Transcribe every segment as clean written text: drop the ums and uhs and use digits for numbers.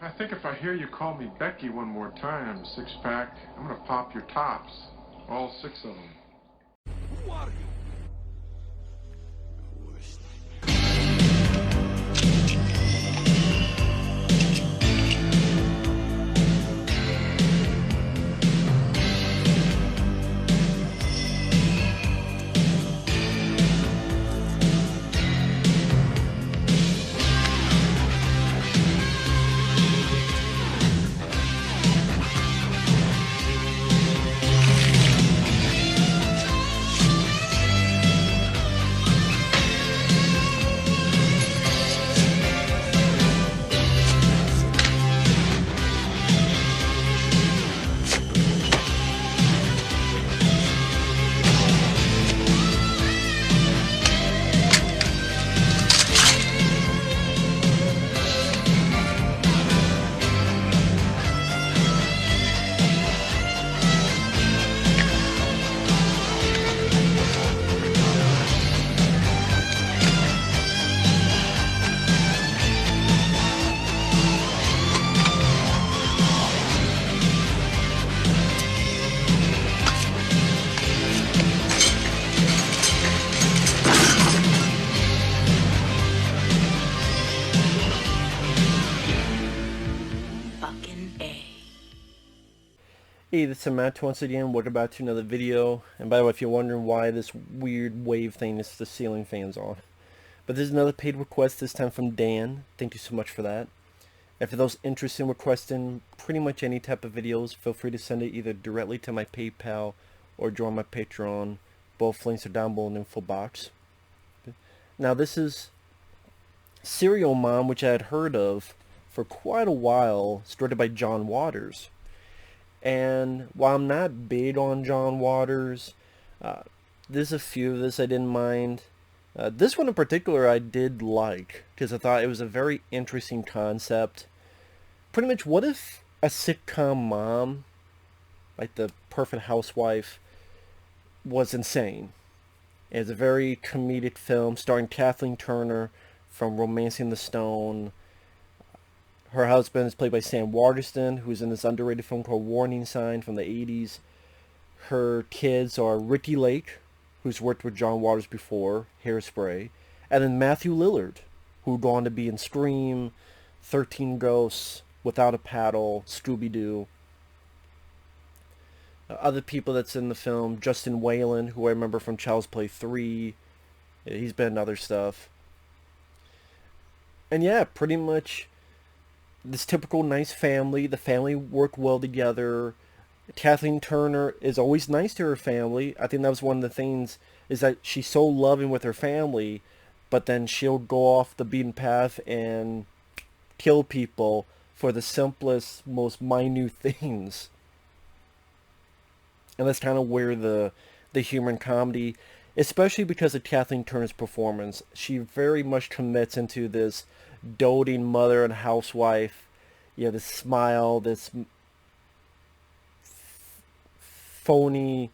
I think if I hear you call me Becky one more time, six-pack, I'm gonna pop your tops. All six of them. Who are you? Hey, this is Matt once again. Welcome back to another video. And by the way, if you're wondering why this weird wave thing is the ceiling fans on. But there's another paid request, this time from Dan. Thank you so much for that. And for those interested in requesting pretty much any type of videos, feel free to send it either directly to my PayPal or join my Patreon. Both links are down below in the info box. Now this is Serial Mom, which I had heard of for quite a while, started by John Waters. And while I'm not big on John Waters, there's a few of this I didn't mind. This one in particular I did like, because I thought it was a very interesting concept. Pretty much, what if a sitcom mom, like the Perfect Housewife, was insane? It's a very comedic film starring Kathleen Turner from Romancing the Stone. Her husband is played by Sam Waterston, who's in this underrated film called Warning Sign from the 80s. Her kids are Ricki Lake, who's worked with John Waters before, Hairspray, and then Matthew Lillard, who'd gone to be in Scream, 13 Ghosts, Without a Paddle, Scooby-Doo. Other people that's in the film, Justin Whalen, who I remember from Child's Play 3. He's been in other stuff. And yeah, pretty much this typical nice family. The family work well together. Kathleen Turner is always nice to her family. I think that was one of the things, is that she's so loving with her family, but then she'll go off the beaten path and kill people for the simplest, most minute things. And that's kind of where the humor and comedy, especially because of Kathleen Turner's performance, she very much commits into this doting mother and housewife. You know, this smile, this phony,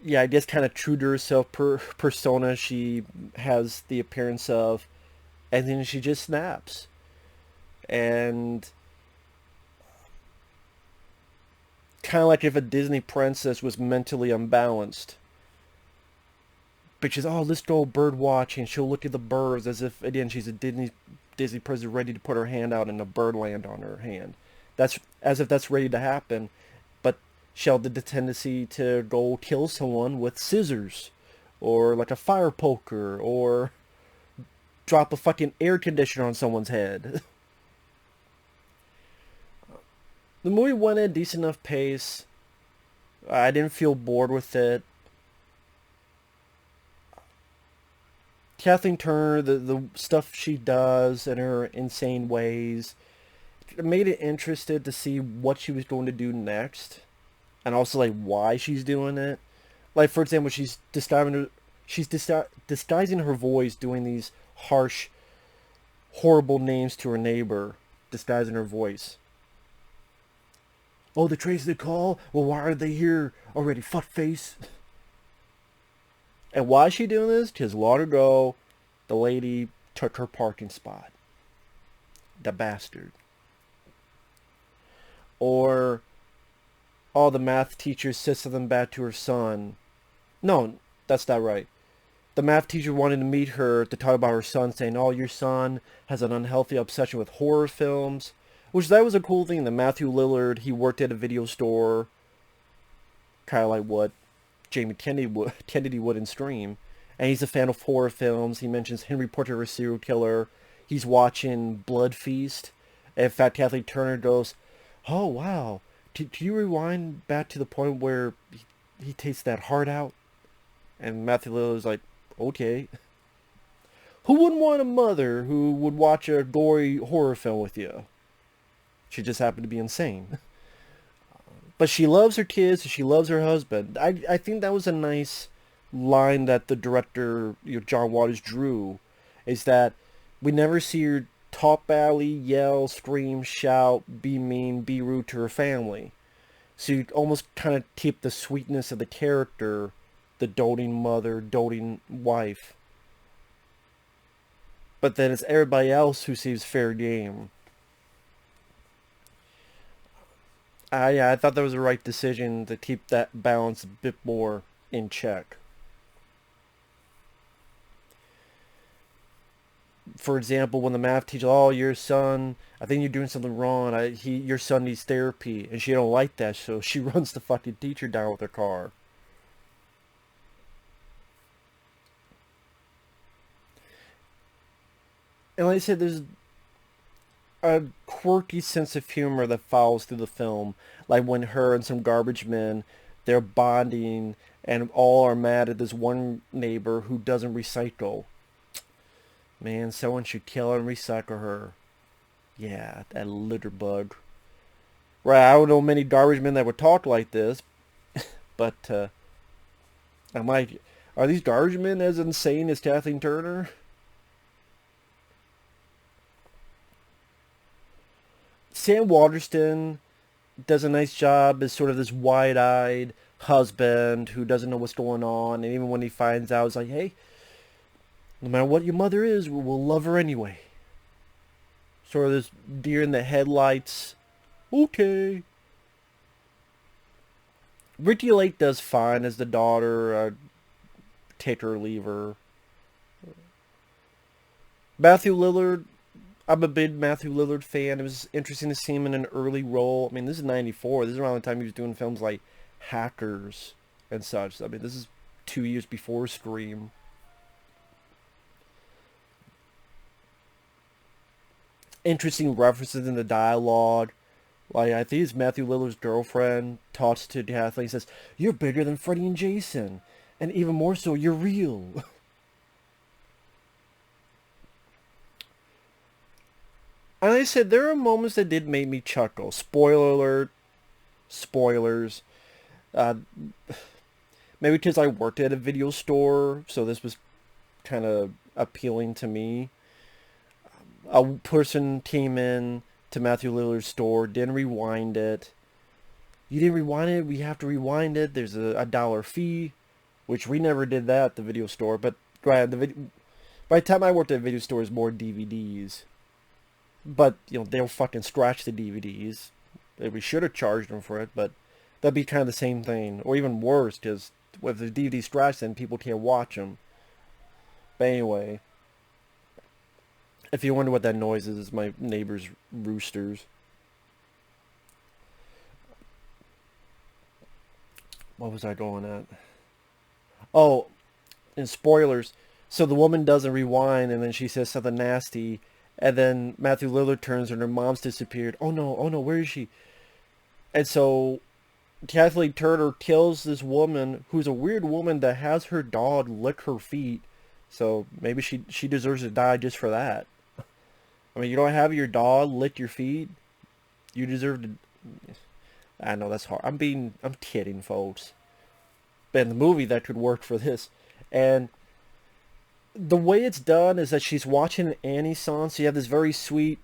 yeah, I guess kind of true to herself persona she has the appearance of, and then she just snaps. And kind of like if a Disney princess was mentally unbalanced. But she's, oh, let's go bird watching. She'll look at the birds as if, again, she's a Disney princess ready to put her hand out and a bird land on her hand. That's as if that's ready to happen. But she'll have the tendency to go kill someone with scissors, or like a fire poker, or drop a fucking air conditioner on someone's head. The movie went at a decent enough pace. I didn't feel bored with it. Kathleen Turner, the stuff she does in her insane ways, made it interested to see what she was going to do next, and also like why she's doing it. Like, for example, she's disguising her voice, doing these harsh, horrible names to her neighbor, disguising her voice. Oh, they traced the call? Well, why are they here already, fuckface? And why is she doing this? Because long ago, the lady took her parking spot. the bastard. Or, oh, the math teacher says something bad to her son. No, that's not right. The math teacher wanted to meet her to talk about her son, saying, oh, your son has an unhealthy obsession with horror films. Which, that was a cool thing. The Matthew Lillard, he worked at a video store. Kind of like what Jamie Kennedy would in Scream. And he's a fan of horror films. He mentions Henry Portrait of a Serial Killer. He's watching Blood Feast. In fact, Kathleen Turner goes, oh, wow. Can you rewind back to the point where he takes that heart out? And Matthew Lillard's like, okay. Who wouldn't want a mother who would watch a gory horror film with you? She just happened to be insane. But she loves her kids, she loves her husband. I think that was a nice line that the director, John Waters, drew. Is that we never see her top alley, yell, scream, shout, be mean, be rude to her family. So you almost kind of keep the sweetness of the character, the doting mother, doting wife. But then it's everybody else who sees fair game. I thought that was the right decision to keep that balance a bit more in check. For example, when the math teacher, oh, your son, I think you're doing something wrong. Your son needs therapy. And she don't like that, so she runs the fucking teacher down with her car. And like I said, there's a quirky sense of humor that follows through the film. Like when her and some garbage men, they're bonding and all are mad at this one neighbor who doesn't recycle. Man, someone should kill her and recycle her. Yeah, that litter bug. Right, I don't know many garbage men that would talk like this. But, I'm like, are these garbage men as insane as Kathleen Turner? Sam Waterston does a nice job as sort of this wide-eyed husband who doesn't know what's going on. And even when he finds out, it's like, hey, no matter what your mother is, we'll love her anyway. Sort of this deer in the headlights. Okay. Ricki Lake does fine as the daughter. Take her or leave her. Matthew Lillard. I'm a big Matthew Lillard fan. It was interesting to see him in an early role. I mean, this is 94. This is around the time he was doing films like Hackers and such. I mean, this is 2 years before Scream. Interesting references in the dialogue. Like, I think it's Matthew Lillard's girlfriend talks to Kathleen and says, you're bigger than Freddy and Jason. And even more so, you're real. And like I said, there are moments that did make me chuckle. Spoiler alert. Spoilers. Maybe because I worked at a video store, so this was kind of appealing to me. A person came in to Matthew Lillard's store, didn't rewind it. You didn't rewind it? We have to rewind it. There's a $1 fee, which we never did that at the video store. But by the time I worked at a video store, it was more DVDs. But, they'll fucking scratch the DVDs. We should have charged them for it, but that'd be kind of the same thing. Or even worse, because if the DVD scratched, then people can't watch them. But anyway, if you wonder what that noise is, it's my neighbor's roosters. What was I going at? Oh, and spoilers. So the woman doesn't rewind, and then she says something nasty. And then Matthew Lillard turns and her mom's disappeared. Oh no, where is she? And so Kathleen Turner kills this woman who's a weird woman that has her dog lick her feet. So maybe she deserves to die just for that. I mean, you don't have your dog lick your feet. You deserve to... I know that's hard. I'm kidding, folks. But in the movie, that could work for this. And the way it's done is that she's watching an Annie song. So you have this very sweet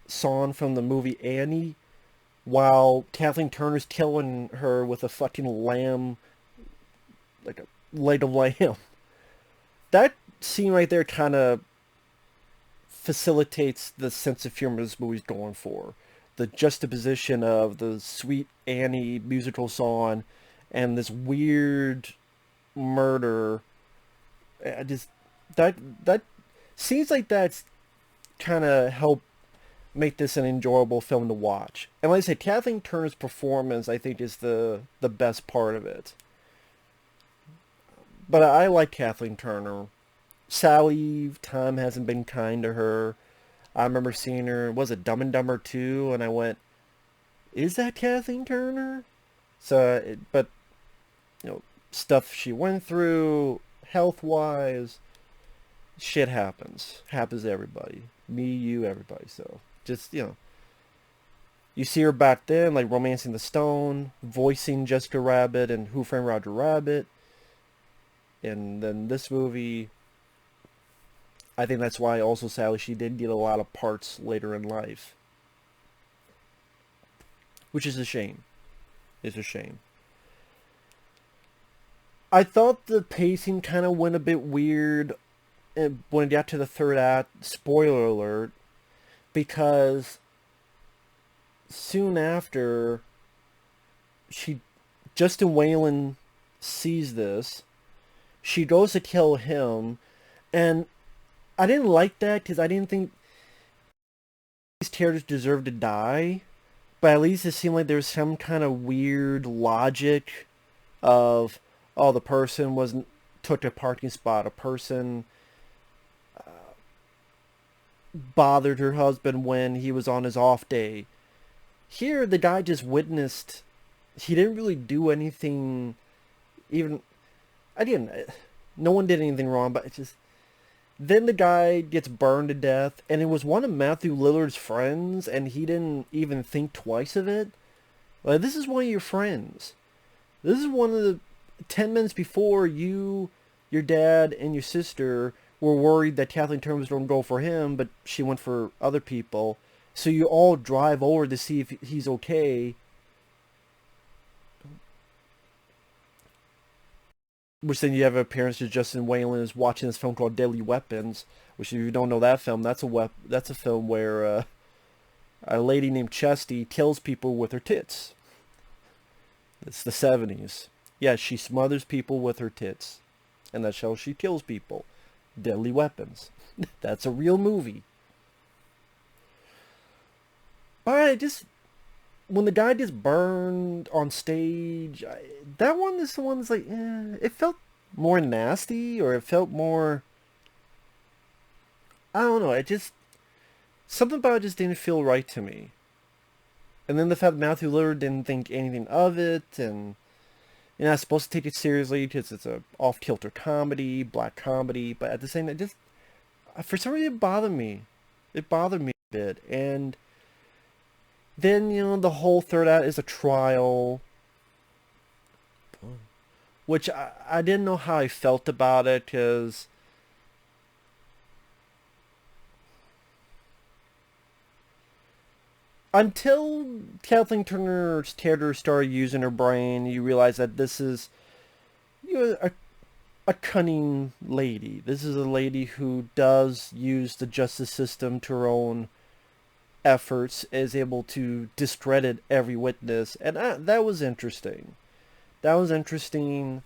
song from the movie Annie, while Kathleen Turner's killing her with a fucking lamb, like a leg of lamb. That scene right there kind of facilitates the sense of humor this movie's going for. The juxtaposition of the Sweet Annie musical song and this weird murder. I just that seems like that's kind of helped make this an enjoyable film to watch. And like I said, Kathleen Turner's performance, I think, is the best part of it. But I like Kathleen Turner. Sally, time hasn't been kind to her. I remember seeing her, was it Dumb and Dumber 2? And I went, is that Kathleen Turner? So, but, you know, stuff she went through, health-wise, shit happens. Happens to everybody. Me, you, everybody. So, just, you know. You see her back then, like Romancing the Stone, voicing Jessica Rabbit and Who Framed Roger Rabbit. And then this movie, I think that's why also, sadly, she did get a lot of parts later in life. Which is a shame. It's a shame. I thought the pacing kind of went a bit weird when it got to the third act. Spoiler alert. Because soon after, Justin Whalen sees this. She goes to kill him. And I didn't like that because I didn't think these characters deserved to die. But at least it seemed like there was some kind of weird logic of, oh, the person took a parking spot. A person bothered her husband when he was on his off day. Here, the guy just witnessed. He didn't really do anything. No one did anything wrong, but it's just. Then the guy gets burned to death, and it was one of Matthew Lillard's friends, and he didn't even think twice of it. Like, this is one of your friends. This is one of the 10 minutes before you, your dad, and your sister were worried that Kathleen Turner was going to go for him, but she went for other people. So you all drive over to see if he's okay. Which then you have appearance of Justin Whalen is watching this film called Deadly Weapons. Which, if you don't know that film, that's a film where a lady named Chesty kills people with her tits. It's the 70s. Yeah, she smothers people with her tits. And that's how she kills people. Deadly Weapons. That's a real movie. But when the guy gets burned on stage, that one is the one that's like, it felt more nasty, or it felt more, I don't know, something about it just didn't feel right to me. And then the fact that Matthew Lillard didn't think anything of it, and you're not supposed to take it seriously because it's a off-kilter comedy, black comedy, but at the same time, for some reason it bothered me. It bothered me a bit, and then, the whole third act is a trial, which I didn't know how I felt about it, because until Kathleen Turner's character started using her brain, you realize that this is a cunning lady. This is a lady who does use the justice system to her own efforts, is able to discredit every witness, and that was interesting. That was interesting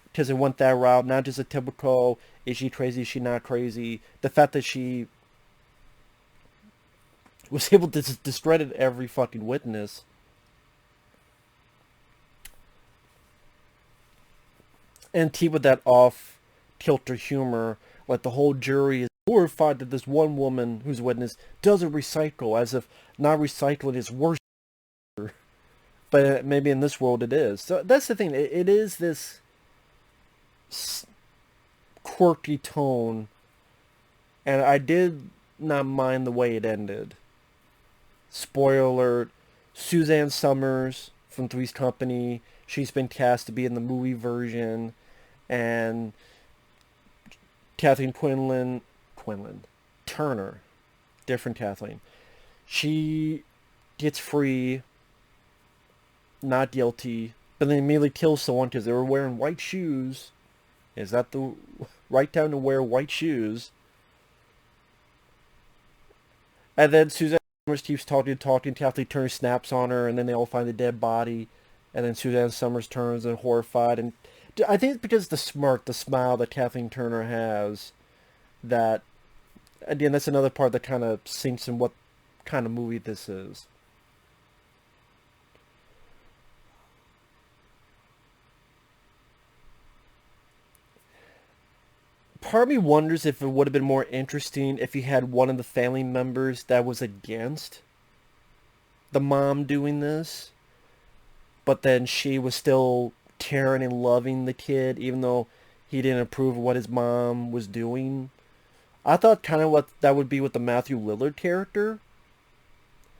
because it went that route, not just a typical, is she crazy, is she not crazy? The fact that she was able to discredit every fucking witness. And keep with that off-kilter humor, like the whole jury is horrified that this one woman who's witness doesn't recycle, as if not recycling is worse. But maybe in this world it is. So that's the thing. It is this quirky tone, and I did not mind the way it ended. Spoiler alert, Suzanne Somers from Three's Company, she's been cast to be in the movie version, and Kathleen Turner, different Kathleen, she gets free, not guilty, but then immediately kills someone because they were wearing white shoes. Is that the right time to wear white shoes? And then Suzanne Somers keeps talking. Kathleen Turner snaps on her, and then they all find the dead body. And then Suzanne Somers turns and horrified. And I think it's because the smirk, the smile that Kathleen Turner has, that, again, that's another part that kind of sinks in what kind of movie this is. Part of me wonders if it would have been more interesting if you had one of the family members that was against the mom doing this, but then she was still caring and loving the kid, even though he didn't approve of what his mom was doing. I thought kind of what that would be with the Matthew Lillard character.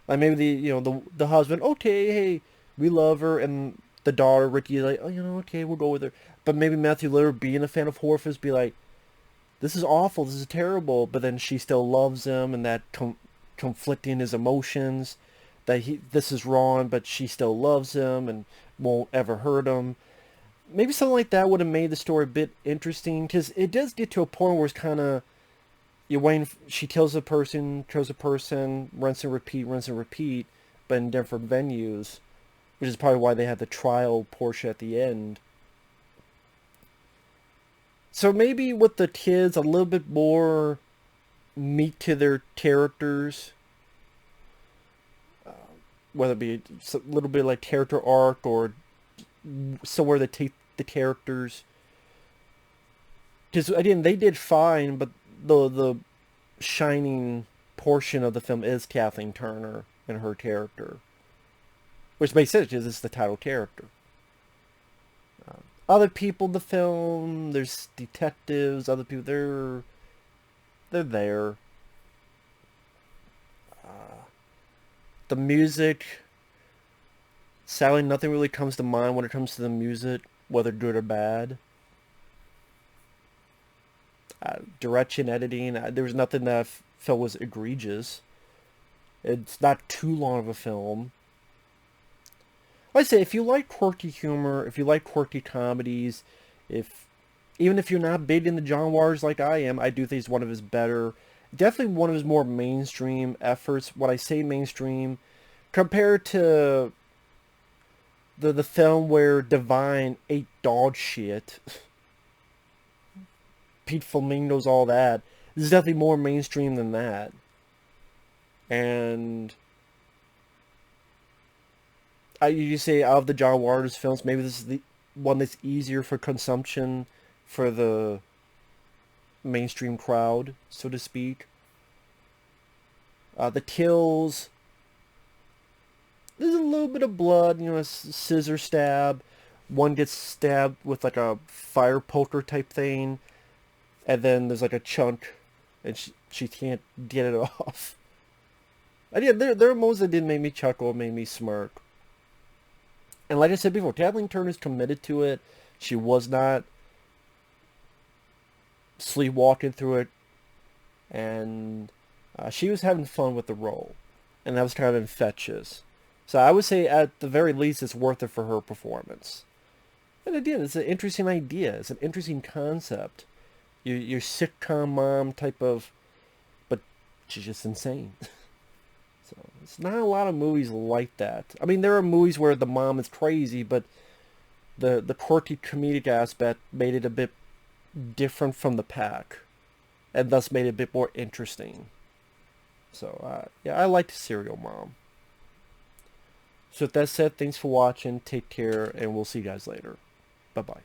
Like maybe the husband, okay, hey, we love her, and the daughter, Ricki, like, oh, okay, we'll go with her. But maybe Matthew Lillard, being a fan of horror films, be like, this is awful, this is terrible, but then she still loves him, and that conflicting his emotions, that this is wrong, but she still loves him and won't ever hurt him. Maybe something like that would have made the story a bit interesting, because it does get to a point where it's kind of, you're waiting, she kills a person, rinse and repeat, but in different venues, which is probably why they had the trial portion at the end. So maybe with the kids, a little bit more meat to their characters. Whether it be a little bit like character arc or somewhere they take the characters. Because, again, they did fine, but the shining portion of the film is Kathleen Turner and her character. Which makes sense because it's the title character. Other people in the film, there's detectives, other people, they're there. The music, sadly, nothing really comes to mind when it comes to the music, whether good or bad. Direction, editing, there was nothing that I felt was egregious. It's not too long of a film. Like I say, if you like quirky humor, if you like quirky comedies, even if you're not big into John Waters like I am, I do think it's one of his better, definitely one of his more mainstream efforts. When I say mainstream, compared to the film where Divine ate dog shit, Pete Flamingos, all that, this is definitely more mainstream than that. And you say out of the John Waters films, maybe this is the one that's easier for consumption for the mainstream crowd, so to speak. The kills, there's a little bit of blood, a scissor stab. One gets stabbed with like a fire poker type thing, and then there's like a chunk, and she can't get it off. And yeah, there are moments that did make me chuckle, made me smirk. And like I said before, Kathleen Turner's committed to it. She was not sleepwalking through it. And she was having fun with the role. And that was kind of infectious. So I would say at the very least it's worth it for her performance. And again, it's an interesting idea. It's an interesting concept. Your sitcom mom type of... But she's just insane. So it's not a lot of movies like that. I mean, there are movies where the mom is crazy, but the quirky comedic aspect made it a bit different from the pack, and thus made it a bit more interesting. So yeah, I liked Serial Mom. So with that said, thanks for watching. Take care, and we'll see you guys later. Bye bye.